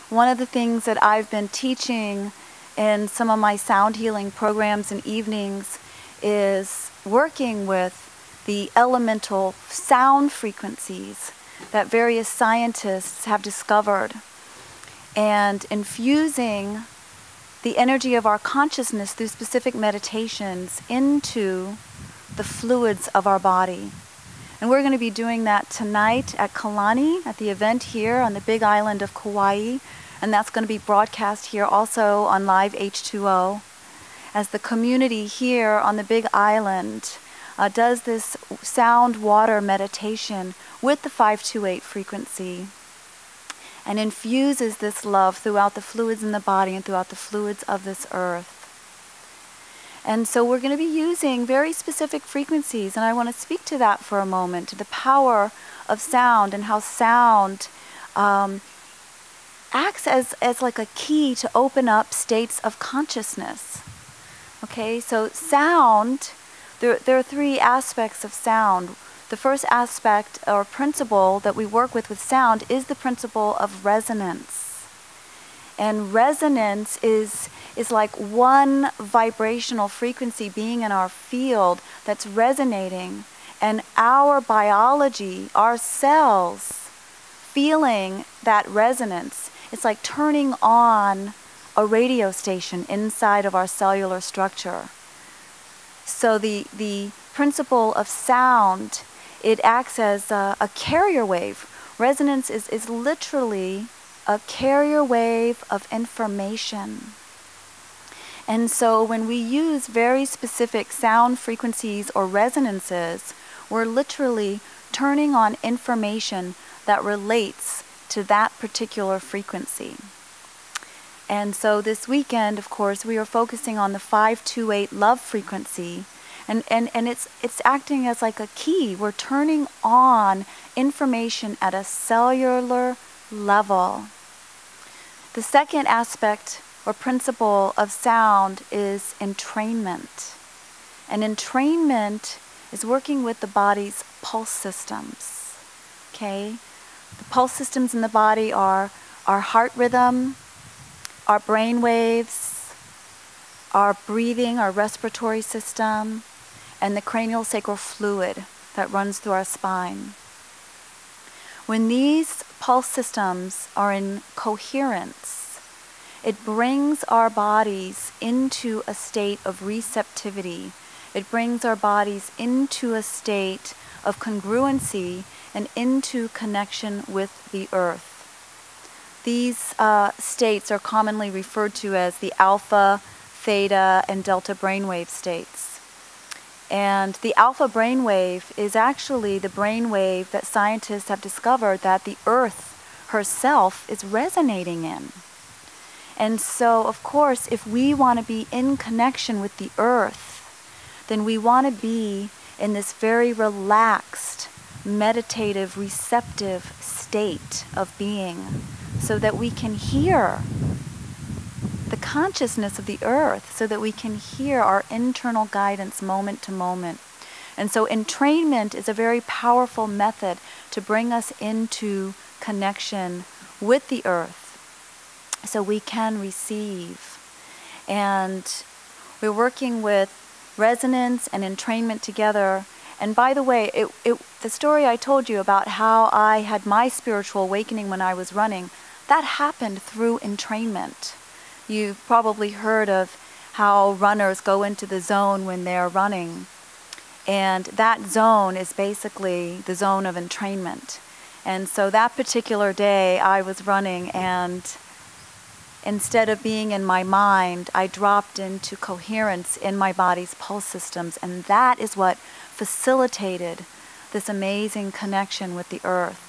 one of the things that I've been teaching in some of my sound healing programs and evenings is working with the elemental sound frequencies that various scientists have discovered and infusing the energy of our consciousness through specific meditations into the fluids of our body. And we're going to be doing that tonight at Kalani, at the event here on the big island of Kauai. And that's going to be broadcast here also on live H2o. As the community here on the big island does this sound water meditation with the 528 frequency and infuses this love throughout the fluids in the body and throughout the fluids of this earth. And so we're going to be using very specific frequencies, and I want to speak to that for a moment, to the power of sound and how sound acts as like a key to open up states of consciousness. Okay, so sound, there are three aspects of sound. The first aspect or principle that we work with sound is the principle of resonance. And resonance is like one vibrational frequency being in our field that's resonating, and our biology, our cells, feeling that resonance. It's like turning on a radio station inside of our cellular structure. So the principle of sound, it acts as a carrier wave. Resonance is literally a carrier wave of information. And so when we use very specific sound frequencies or resonances, we're literally turning on information that relates to that particular frequency. And so this weekend, of course, we are focusing on the 528 love frequency. And it's acting as like a key. We're turning on information at a cellular level. The second aspect or principle of sound is entrainment. And entrainment is working with the body's pulse systems. Okay? The pulse systems in the body are our heart rhythm, our brain waves, our breathing, our respiratory system, and the cranial sacral fluid that runs through our spine. When these pulse systems are in coherence, it brings our bodies into a state of receptivity. It brings our bodies into a state of congruency and into connection with the earth. These states are commonly referred to as the alpha, theta, and delta brainwave states. And the alpha brainwave is actually the brainwave that scientists have discovered that the earth herself is resonating in. And so, of course, if we want to be in connection with the earth, then we want to be in this very relaxed, meditative, receptive state of being so that we can hear the consciousness of the earth, so that we can hear our internal guidance moment to moment. And so entrainment is a very powerful method to bring us into connection with the earth so we can receive. And we're working with resonance and entrainment together. And by the way, the story I told you about how I had my spiritual awakening when I was running, that happened through entrainment. You've probably heard of how runners go into the zone when they're running. And that zone is basically the zone of entrainment. And so that particular day I was running, and instead of being in my mind, I dropped into coherence in my body's pulse systems. And that is what facilitated this amazing connection with the earth.